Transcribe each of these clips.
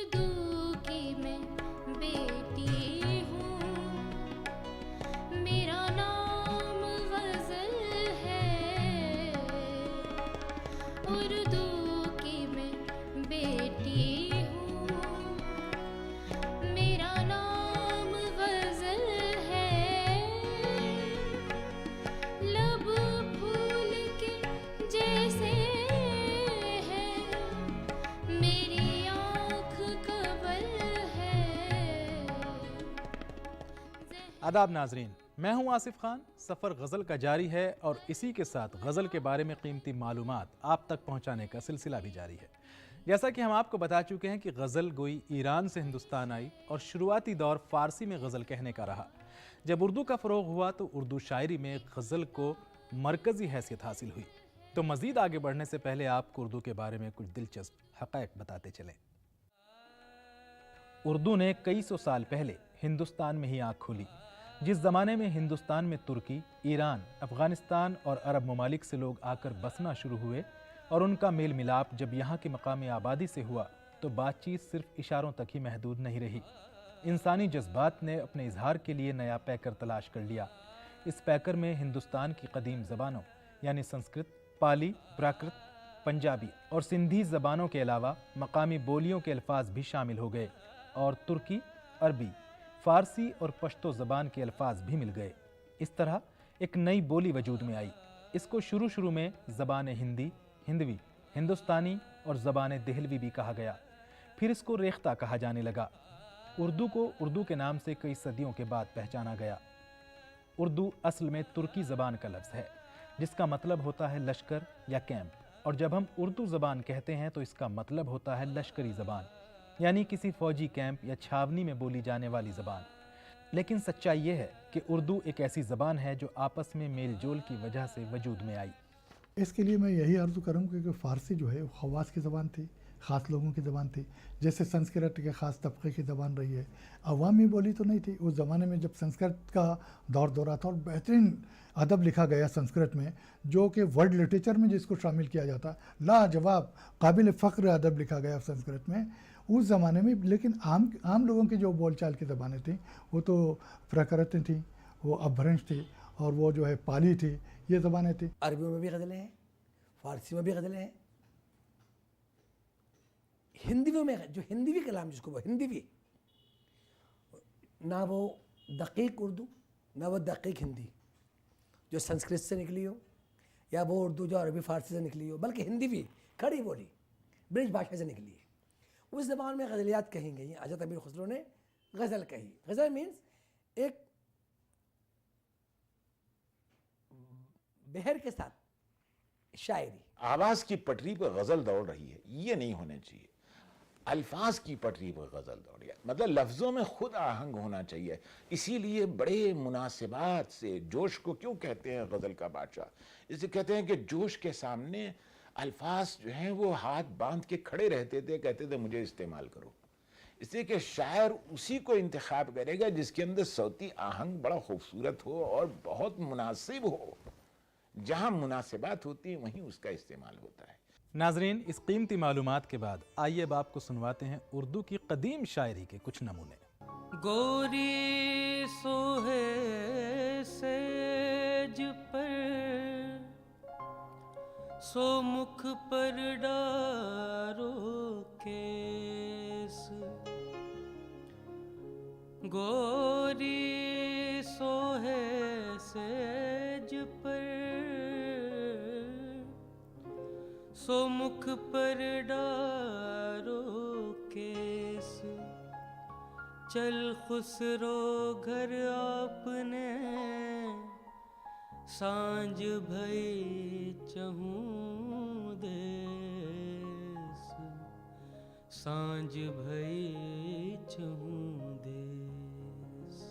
उर्दू की मैं बेटी हूँ, मेरा नाम गज़ल है। उर्दू की मैं बेटी हूँ, मेरा नाम गज़ल है। लब फूल के जैसे है, मेरी आँख कवल है। आदाब नाजरीन, मैं हूं आसिफ खान। सफ़र गज़ल का जारी है और इसी के साथ गज़ल के बारे में कीमती मालूमात आप तक पहुंचाने का सिलसिला भी जारी है। जैसा कि हम आपको बता चुके हैं कि गज़ल गोई ईरान से हिंदुस्तान आई और शुरुआती दौर फ़ारसी में गज़ल कहने का रहा। जब उर्दू का फ़रोग़ हुआ तो उर्दू शायरी में गज़ल को मरकज़ी हैसियत हासिल हुई। तो मज़ीद आगे बढ़ने से पहले आपको उर्दू के बारे में कुछ दिलचस्प हक़ाइक़ बताते चलें। उर्दू ने कई सौ साल पहले हिंदुस्तान में ही आँख खोली। जिस ज़माने में हिंदुस्तान में तुर्की, ईरान, अफ़गानिस्तान और अरब ममालिक से लोग आकर बसना शुरू हुए और उनका मेल मिलाप जब यहाँ की मकामी आबादी से हुआ तो बातचीत सिर्फ इशारों तक ही महदूद नहीं रही। इंसानी जज्बात ने अपने इजहार के लिए नया पैकर तलाश कर लिया। इस पैकर में हिंदुस्तान की कदीम ज़बानों यानी संस्कृत, पाली, प्राकृत, पंजाबी और सिंधी ज़बानों के अलावा मकामी बोलियों के अल्फाज भी शामिल हो गए और तुर्की, अरबी, फ़ारसी और पश्तो ज़बान के अल्फाज भी मिल गए। इस तरह एक नई बोली वजूद में आई। इसको शुरू में ज़बान हिंदी, हिंदवी, हिंदुस्तानी और ज़बान देहलवी भी कहा गया। फिर इसको रेख्ता कहा जाने लगा। उर्दू को उर्दू के नाम से कई सदियों के बाद पहचाना गया। उर्दू असल में तुर्की ज़बान का लफ्ज़ है जिसका मतलब होता है लश्कर या कैंप, और जब हम उर्दू ज़बान कहते हैं तो इसका मतलब होता है लश्करी ज़बान, यानी किसी फ़ौजी कैंप या छावनी में बोली जाने वाली ज़बान। लेकिन सच्चाई ये है कि उर्दू एक ऐसी ज़बान है जो आपस में मेल जोल की वजह से वजूद में आई। इसके लिए मैं यही अर्ज़ करूँगा कि फ़ारसी जो है वो खवास की ज़बान थी, ख़ास लोगों की ज़बान थी। जैसे संस्कृत के ख़ास तबके की ज़बान रही है, अवामी बोली तो नहीं थी। उस ज़माने में जब संस्कृत का दौर था और बेहतरीन अदब लिखा गया संस्कृत में, जो कि वर्ल्ड लिटरेचर में जिसको शामिल किया जाता, लाजवाब काबिल फ़ख्र अदब लिखा गया संस्कृत में उस ज़माने में। लेकिन आम लोगों की जो बोलचाल की ज़बानें थीं वो तो प्राकृत थी, वो अपभ्रंश थी और वो जो है पाली थी, ये ज़बानें थी। अरबियों में भी गज़लें हैं, फ़ारसी में भी गज़लें हैं, हिंदवी में जो हिंदवी कलाम जिसको वो हिंदवी, ना वो दक़ीक़ उर्दू ना वो दक़ीक़ हिंदी जो संस्कृत से निकली हो, या वो उर्दू जो अरबी फ़ारसी से निकली हो, बल्कि हिंदवी खड़ी बोली ब्रिज भाषा से निकली है। उस ज़बान में गज़लियात कही गई हैं। हज़रत अमीर खुसरो ने गज़ल कही। गज़ल मीन्स एक बहर के साथ शायरी। आवाज़ की पटरी पर गज़ल दौड़ रही है, ये नहीं होना चाहिए। अल्फाज की पटरी पर गज़ल दौड़ रही है, मतलब लफ्ज़ों में खुद आहंग होना चाहिए। इसीलिए बड़े मुनासिबात से जोश को क्यों कहते हैं गज़ल का बादशाह? इसे कहते हैं कि जोश के सामने अल्फाज जो हैं वो हाथ बांध के खड़े रहते थे, कहते थे मुझे इस्तेमाल करो। इसलिए कि शायर उसी को इंतखाब करेगा जिसके अंदर सौती आहंग बड़ा खूबसूरत हो और बहुत मुनासिब हो। जहां मुनासिबात होती है वहीं उसका इस्तेमाल होता है। नाजरीन, इस कीमती मालूमात के बाद आइए अब आपको सुनवाते हैं उर्दू की कदीम शायरी के कुछ नमूने। गोरी सोहे सेज पर सो मुख पर डारो केस, गोरी सोहे सेज पर सो मुख पर डारो केस, चल खुसरो घर आपने सांझ भई चहूँ देस, सांझ भई चहूँ देस।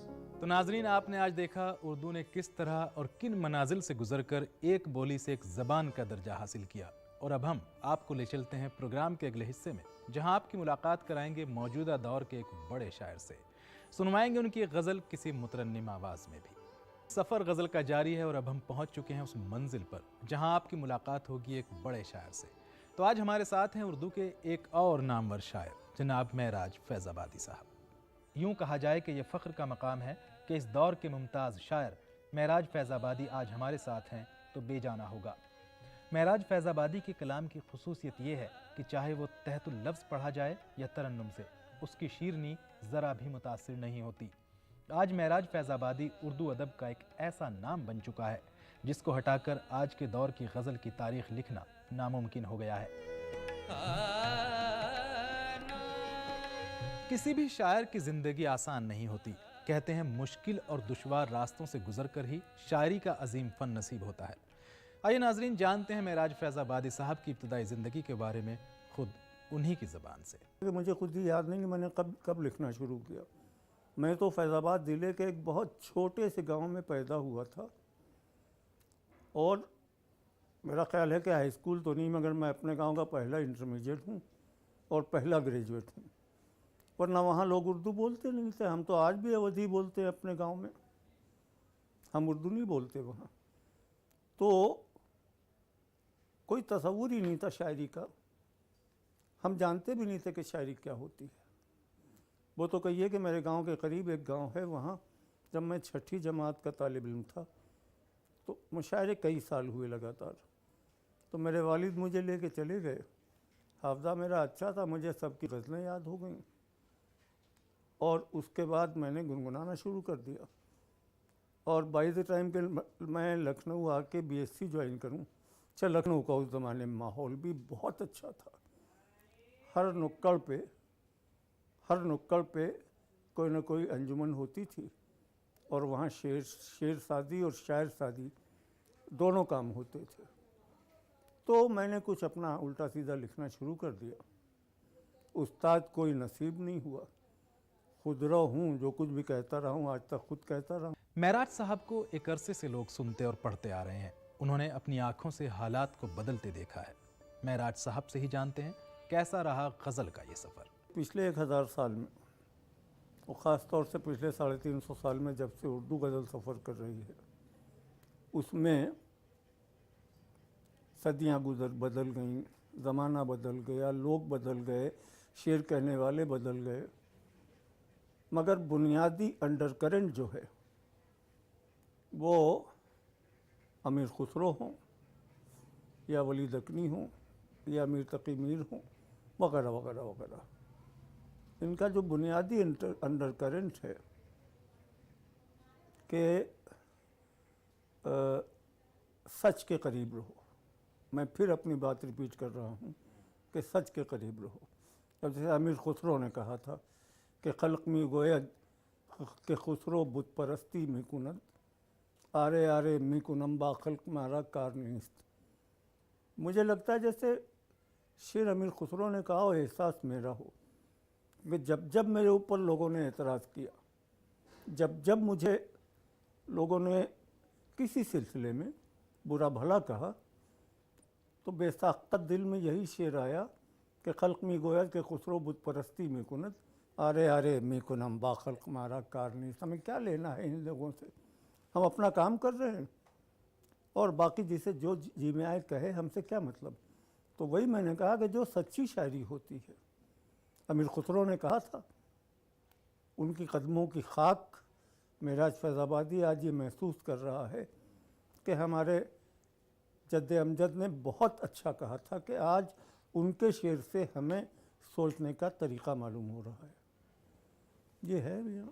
तो नाजरीन, आपने आज देखा उर्दू ने किस तरह और किन मनाजिल से गुजरकर एक बोली से एक ज़बान का दर्जा हासिल किया। और अब हम आपको ले चलते हैं प्रोग्राम के अगले हिस्से में, जहां आपकी मुलाकात कराएंगे मौजूदा दौर के एक बड़े शायर से। सुनवाएंगे उनकी गज़ल किसी मुतरन्निम आवाज़ में भी। सफ़र गज़ल का जारी है और अब हम पहुंच चुके हैं उस मंजिल पर जहां आपकी मुलाकात होगी एक बड़े शायर से। तो आज हमारे साथ हैं उर्दू के एक और नामवर शायर जनाब महराज फैज़ाबादी साहब। यूँ कहा जाए कि ये फ़ख्र का मकाम है कि इस दौर के मुमताज़ शायर महराज फैज़ाबादी आज हमारे साथ हैं तो बेजाना होगा। महराज फैज़ाबादी के कलाम की खसूसियत ये है कि चाहे वो तहतुल लफ्ज़ पढ़ा जाए या तरन्नुम से, उसकी शीरनी ज़रा भी मुतासिर नहीं होती। आज महराज फैज़ाबादी उर्दू अदब का एक ऐसा नाम बन चुका है जिसको हटाकर आज के दौर की गज़ल की तारीख़ लिखना नामुमकिन हो गया है। किसी भी शायर की ज़िंदगी आसान नहीं होती। कहते हैं मुश्किल और दुश्वार रास्तों से गुजर कर ही शायरी का अजीम फ़न नसीब होता है। आइए नाजरीन जानते हैं महराज फैज़ाबादी साहब की इब्तदाई ज़िंदगी के बारे में खुद उन्हीं की ज़बान से। मुझे खुद ही याद नहीं कि मैंने कब लिखना शुरू किया। मैं तो फैज़ाबाद ज़िले के एक बहुत छोटे से गांव में पैदा हुआ था और मेरा ख्याल है कि हाई स्कूल तो नहीं मगर मैं अपने गांव का पहला इंटरमीडिएट हूं और पहला ग्रेजुएट हूं। वरना वहाँ लोग उर्दू बोलते नहीं थे। हम तो आज भी अवधी बोलते हैं अपने गांव में, हम उर्दू नहीं बोलते वहाँ। तो कोई तसव्वुर ही नहीं था शायरी का। हम जानते भी नहीं थे कि शायरी क्या होती है। वो तो कहिए कि मेरे गांव के करीब एक गांव है, वहाँ जब मैं छठी जमात का तालिब इल्म था तो मुशायरे कई साल हुए लगातार। तो मेरे वालिद मुझे लेके चले गए। हाफ़ज़ा मेरा अच्छा था, मुझे सबकी गज़लें याद हो गईं और उसके बाद मैंने गुनगुनाना शुरू कर दिया। और बाई द टाइम के मैं लखनऊ आके बीएससी ज्वाइन करूं, अच्छा लखनऊ का उस ज़माने में माहौल भी बहुत अच्छा था। हर नुक्कड़ पे कोई ना कोई अंजुमन होती थी और वहाँ शेर सादी और शायर सादी दोनों काम होते थे। तो मैंने कुछ अपना उल्टा सीधा लिखना शुरू कर दिया। उस्ताद कोई नसीब नहीं हुआ, खुदरा हूँ, जो कुछ भी कहता रहा हूँ आज तक खुद कहता रहा हूँ। महराज साहब को एक अरसे से लोग सुनते और पढ़ते आ रहे हैं। उन्होंने अपनी आंखों से हालात को बदलते देखा है। महराज साहब से ही जानते हैं कैसा रहा गज़ल का ये सफ़र। पिछले 1000 साल में और ख़ास तौर से पिछले 350 साल में जब से उर्दू गज़ल सफ़र कर रही है, उसमें सदियाँ बदल गईं, ज़माना बदल गया, लोग बदल गए, शेर कहने वाले बदल गए, मगर बुनियादी अंडरकरेंट जो है वो अमीर खुसरो हों या वली दकनी हों या मीर तकी मीर हों वगैरह वगैरह वगैरह, इनका जो बुनियादी अंडरकरेंट है कि सच के करीब रहो। मैं फिर अपनी बात रिपीट कर रहा हूँ कि सच के करीब रहो। अब जैसे अमीर खुसरो ने कहा था कि खल्क में गोयद के खुसरो बुत परस्ती में कुनद, आरे आरे मी कुनम बा खल्क मारा कार निस्त। मुझे लगता है जैसे शेर अमीर खुसरो ने कहा हो, एहसास मेरा हो कि जब जब मेरे ऊपर लोगों ने एतराज़ किया, जब जब मुझे लोगों ने किसी सिलसिले में बुरा भला कहा, तो बेसाख्त दिल में यही शेर आया कि खल्क में गोया के खुसरो बुत परस्ती में कुनत, आरे आरे मी कुनम बा खल्क मारा कार नहीं। हमें क्या लेना है इन लोगों से, हम अपना काम कर रहे हैं और बाकी जिसे जो जी में आए कहे, हमसे क्या मतलब। तो वही मैंने कहा कि जो सच्ची शायरी होती है, अमीर खुसरो ने कहा था, उनकी कदमों की खाक महराज फैज़ाबादी आज ये महसूस कर रहा है कि हमारे जद्द अमजद ने बहुत अच्छा कहा था कि आज उनके शेर से हमें सोचने का तरीक़ा मालूम हो रहा है। ये है भैया।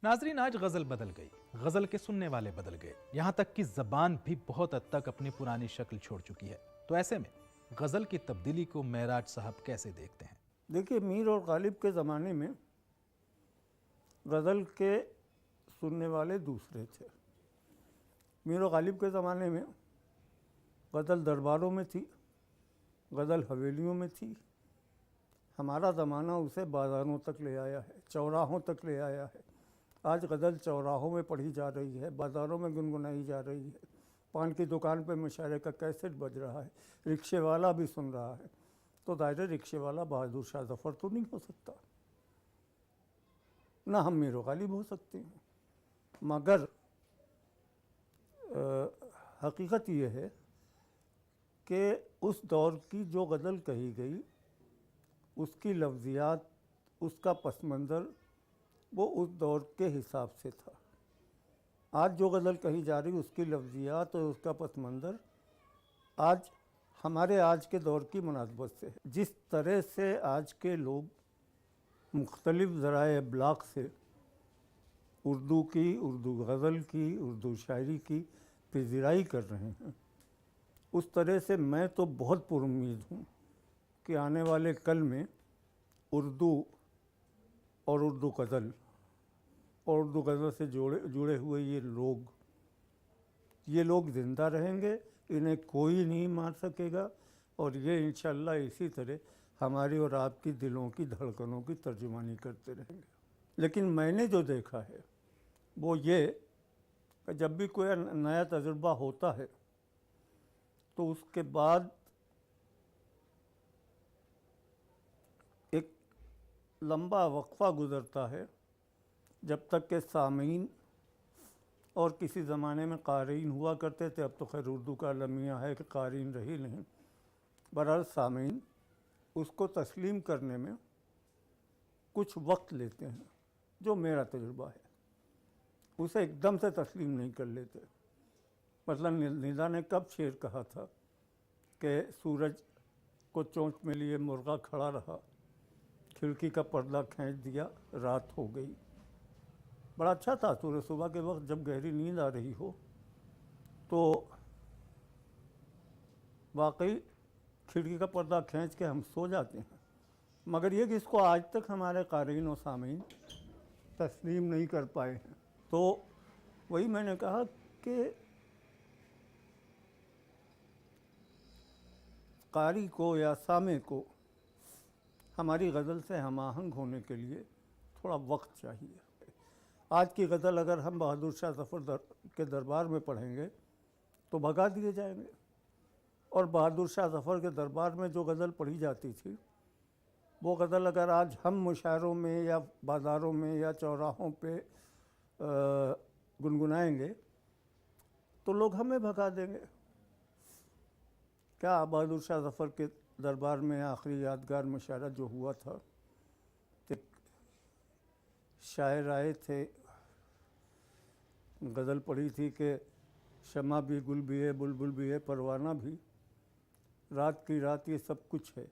नाजरीन, आज गज़ल बदल गई, गज़ल के सुनने वाले बदल गए, यहाँ तक कि ज़बान भी बहुत हद तक अपनी पुरानी शक्ल छोड़ चुकी है। तो ऐसे में गज़ल की तब्दीली को महराज साहब कैसे देखते हैं? देखिए, मीर और गालिब के ज़माने में गज़ल के सुनने वाले दूसरे थे। मीर और गालिब के ज़माने में गज़ल दरबारों में थी, गज़ल हवेलियों में थी। हमारा ज़माना उसे बाज़ारों तक ले आया है, चौराहों तक ले आया है। आज गज़ल चौराहों में पढ़ी जा रही है, बाज़ारों में गुनगुनाई जा रही है, पान की दुकान पर मुशायरे का कैसेट बज रहा है, रिक्शे वाला भी सुन रहा है। तो दायरे रिक्शे वाला बहादुर शाह ज़फ़र तो नहीं हो सकता, ना हम मीर गालिब हो सकते हैं। मगर हकीकत ये है कि उस दौर की जो गज़ल कही गई उसकी लफ्ज़ियात उसका पस मंज़र वो उस दौर के हिसाब से था। आज जो गज़ल कही जा रही उसकी लफ्ज़ियात और उसका पस मंज़र आज हमारे आज के दौर की मुनासबत से है। जिस तरह से आज के लोग मुख्तलिफ़ ज़राए इब्लाग़ से उर्दू की, उर्दू गज़ल की, उर्दू शायरी की पज़ीराई कर रहे हैं, उस तरह से मैं तो बहुत पुरुम्मीद हूँ कि आने वाले कल में उर्दू और उर्दू गज़ल और उर्दू गज़ल से जुड़े हुए ये लोग ज़िंदा रहेंगे, इन्हें कोई नहीं मार सकेगा और ये इंशाअल्लाह इसी तरह हमारी और आपकी दिलों की धड़कनों की तर्जुमानी करते रहेंगे। लेकिन मैंने जो देखा है वो ये कि जब भी कोई नया तजुर्बा होता है तो उसके बाद एक लंबा वक्फ़ा गुज़रता है जब तक के सामीन और किसी ज़माने में क़ारीन हुआ करते थे, अब तो खैर उर्दू का लमिया है कि क़ारीन रही नहीं, बहरहाल सामीन उसको तस्लीम करने में कुछ वक्त लेते हैं। जो मेरा तजुर्बा है उसे एकदम से तस्लीम नहीं कर लेते। मतलब निदा ने कब शेर कहा था कि सूरज को चोंच में लिए मुर्गा खड़ा रहा, खिड़की का पर्दा खींच दिया, रात हो गई। बड़ा अच्छा था। सूरज सुबह के वक्त जब गहरी नींद आ रही हो तो वाकई खिड़की का पर्दा खींच के हम सो जाते हैं, मगर ये कि इसको आज तक हमारे क़ारीन और सामीन तस्लीम नहीं कर पाए हैं। तो वही मैंने कहा कि कारी को या सामे को हमारी गज़ल से हमाहंग होने के लिए थोड़ा वक्त चाहिए। आज की गज़ल अगर हम बहादुर शाह ज़फ़र के दरबार में पढ़ेंगे तो भगा दिए जाएंगे, और बहादुर शाह ज़फ़र के दरबार में जो गज़ल पढ़ी जाती थी वो गज़ल अगर आज हम मुशायरों में या बाज़ारों में या चौराहों पे गुनगुनाएंगे तो लोग हमें भगा देंगे। क्या बहादुर शाह ज़फ़र के दरबार में आखिरी यादगार मुशायरा जो हुआ था, एक शायर आए थे, गज़ल पढ़ी थी कि शमा भी, गुल भी है, बुलबुल भी है, परवाना भी, रात की रात ये सब कुछ है,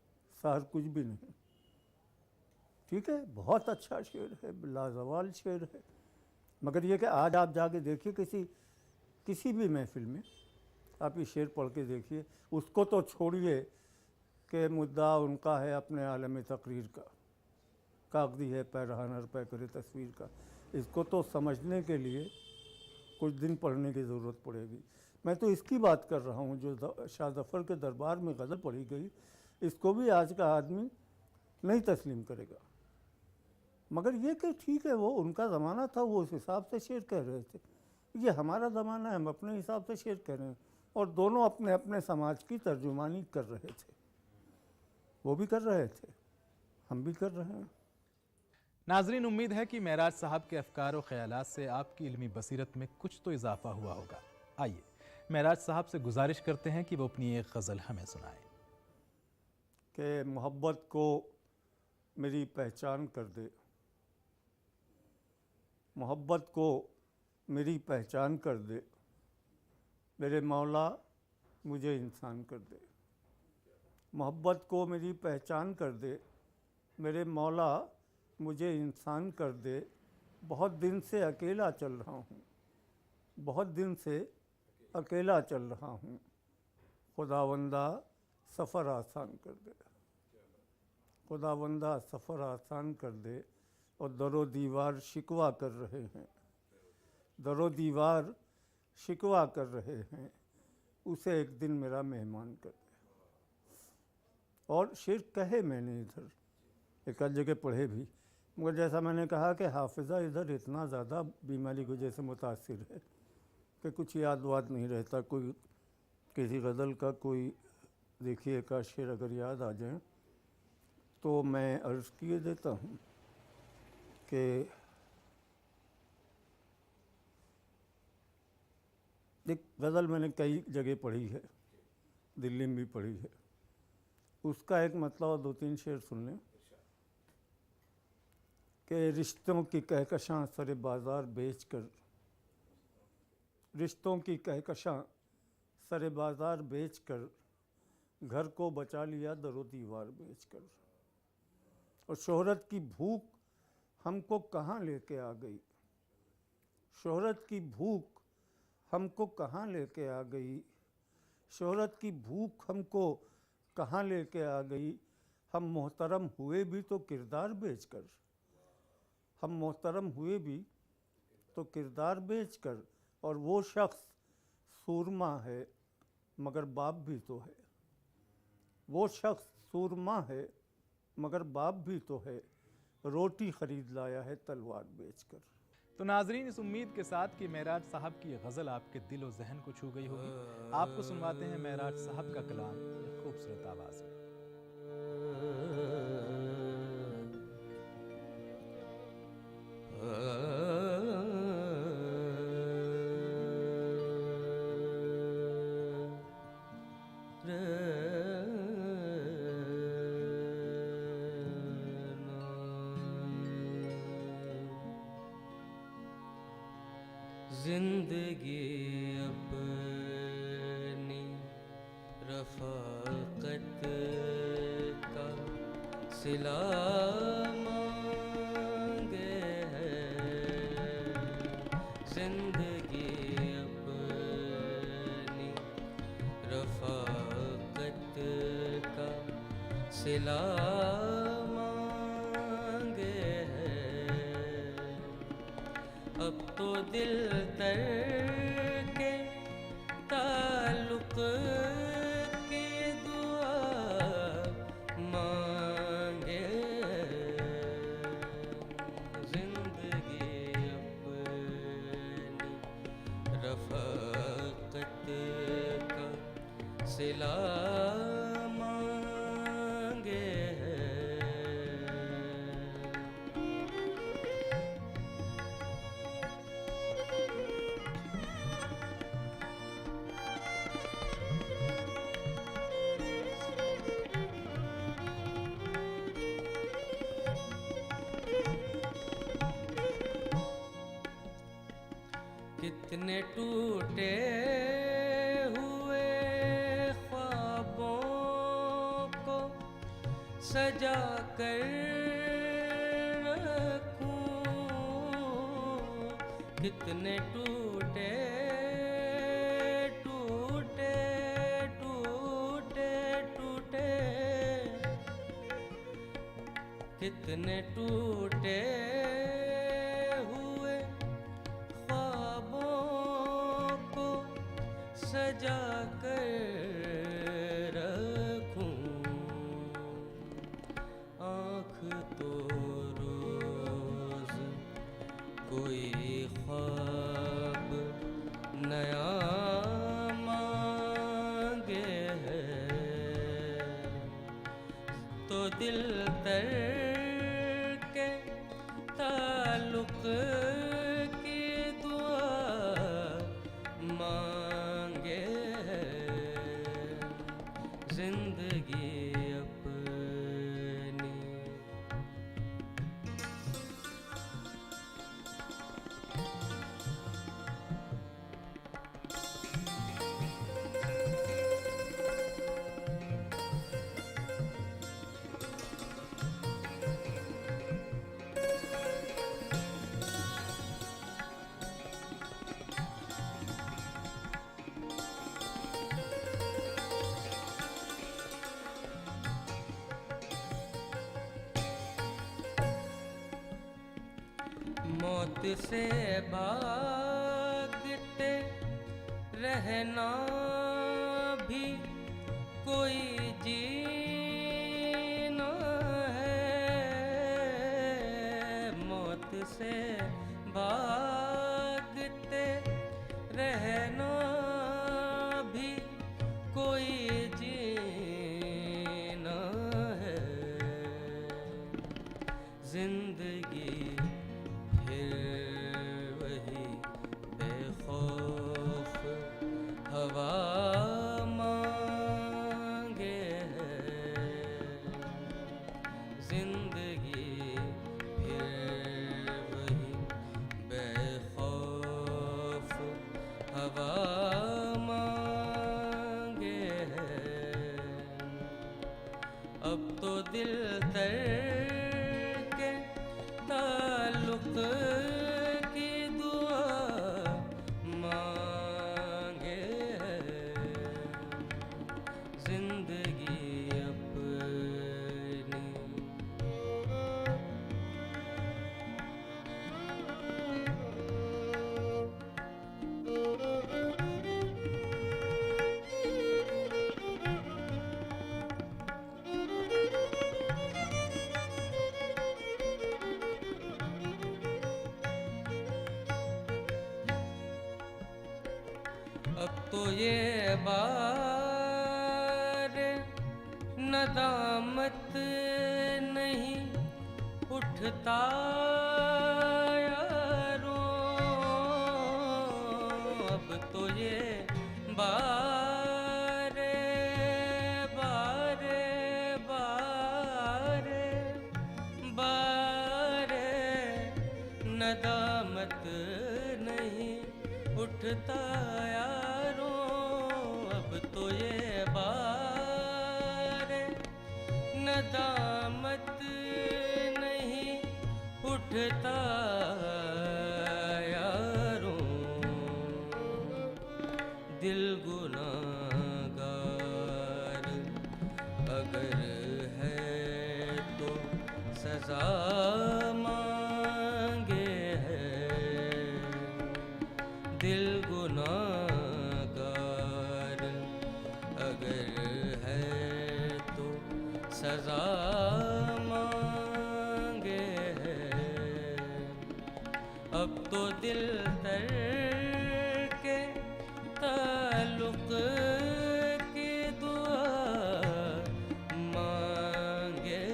सहर कुछ भी नहीं। ठीक है, बहुत अच्छा शेर है, लाजवाल शेर है, मगर ये कि आज आप जाके देखिए किसी भी महफिल में आप ये शेर पढ़ के देखिए, उसको तो छोड़िए कि मुद्दा उनका है अपने आलम तकरीर का, कागज़ी है पैरहान पे करे तस्वीर का, इसको तो समझने के लिए कुछ दिन पढ़ने की ज़रूरत पड़ेगी। मैं तो इसकी बात कर रहा हूँ जो शाह ज़फ़र के दरबार में गज़ल पढ़ी गई, इसको भी आज का आदमी नहीं तस्लीम करेगा। मगर ये कि ठीक है, वो उनका ज़माना था, वो उस हिसाब से शेर कह रहे थे, ये हमारा ज़माना है, हम अपने हिसाब से शेर कह रहे हैं, और दोनों अपने अपने समाज की तर्जुमानी कर रहे थे। वो भी कर रहे थे, हम भी कर रहे हैं। नाजरीन, उम्मीद है कि मेराज साहब के अफकार और ख्यालात से आपकी इल्मी बसीरत में कुछ तो इजाफा हुआ होगा। आइए मेराज साहब से गुजारिश करते हैं कि वो अपनी एक गज़ल हमें सुनाएं। कि मोहब्बत को मेरी पहचान कर दे, मोहब्बत को मेरी पहचान कर दे, मेरे मौला मुझे इंसान कर दे। मोहब्बत को मेरी पहचान कर दे, मेरे मौला मुझे इंसान कर दे। बहुत दिन से अकेला चल रहा हूँ, बहुत दिन से अकेला चल रहा हूँ, खुदावंदा सफ़र आसान कर दे, खुदावंदा सफ़र आसान कर दे। और दरो दीवार शिकवा कर रहे हैं, दरो दीवार शिकवा कर रहे हैं, उसे एक दिन मेरा मेहमान कर दे। और शेर कहे मैंने इधर एक आध जगह पढ़े भी, मगर जैसा मैंने कहा कि हाफिज़ा इधर इतना ज़्यादा बीमारी की वजह से मुतासिर है कि कुछ याद वाद नहीं रहता। कोई किसी गज़ल का कोई देखिए एक आध शेर अगर याद आ जाए तो मैं अर्ज़ किए देता हूँ कि एक गज़ल मैंने कई जगह पढ़ी है, दिल्ली में भी पढ़ी है, उसका एक मतलब और दो तीन शेर सुन लें। कि रिश्तों की कहकशां सरे बाज़ार बेचकर, रिश्तों की कहकशां सरे बाज़ार बेचकर, घर को बचा लिया दरो दीवार बेचकर। और शोहरत की भूख हमको कहाँ लेके आ गई, शोहरत की भूख हमको कहाँ लेके आ गई, शोहरत की भूख हमको कहाँ लेके आ गई। हम मोहतरम हुए भी तो किरदार बेचकर, हम मोहतरम हुए भी तो किरदार बेचकर। और वो शख्स सूरमा है मगर बाप भी तो है, वो शख्स सूरमा है मगर बाप भी तो है, रोटी ख़रीद लाया है तलवार बेचकर। तो नाजरीन, इस उम्मीद के साथ कि मेराज साहब की गज़ल आपके दिल और जहन को छू गई होगी, आपको सुनवाते हैं मेराज साहब का कलाम एक खूबसूरत आवाज़ में। जिंदगी अपनी रफ़ाक़त का सिला मांगे है, जिंदगी अपनी रफ़ाक़त का सिला मांगे है। अब तो दिल तर के ताल्लुक़ की दुआ मांगे, जिंदगी अपनी रफ़ाक़त का सिला मांगे है। कितने टूटे हुए ख्वाबों को सजा कर रखूं, कितने टूटे टूटे टूटे टूटे, कितने टूटे सजा कर रखूं। आँख तो रोज कोई ख्वाब नया मांगे है, तो दिल तर के ताल्लुक़ की दुआ मांगे है, जिंदगी अपनी। मौत से भागते रहना भी कोई जीना है, मौत से भागते रहना भी कोई जीना है। जिंदगी फिर वही बेखौफ हवा अब तो दिल तर के ताल्लुक की दुआ मांगे जिंदगी अपनी। अब तो ये बार नदामत नहीं उठता यारों, अब तो ये बार बार बार बार नदामत नहीं उठता यारों, अब तो ये बार नदामत नहीं उठता यारों। दिल गुनाहगार अगर है तो सजा मांगे है, दिल गुनाहगार अगर है तो सजा मांगे है। अब तो दिल तर के ताल्लुक की दुआ मांगे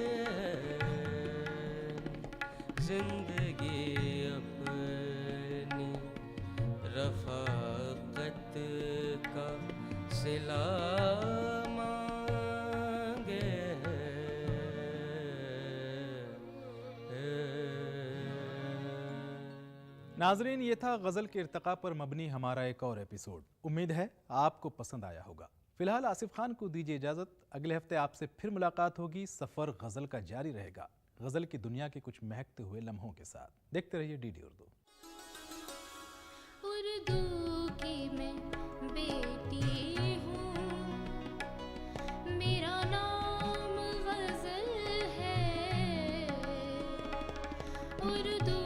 जिंदगी अपनी रफ़ाक़त का सिला मांगे नाजरीन, ये था गज़ल के इर्तिक़ा पर मबनी हमारा एक और एपिसोड। उम्मीद है आपको पसंद आया होगा। फिलहाल आसिफ खान को दीजिए इजाज़त। अगले हफ्ते आपसे फिर मुलाकात होगी। सफ़र गज़ल का जारी रहेगा, गज़ल की दुनिया के कुछ महकते हुए लम्हों के साथ। देखते रहिए DD उर्दू। उर्दू की मैं बेटी हूँ, मेरा नाम गज़ल है। उर्दू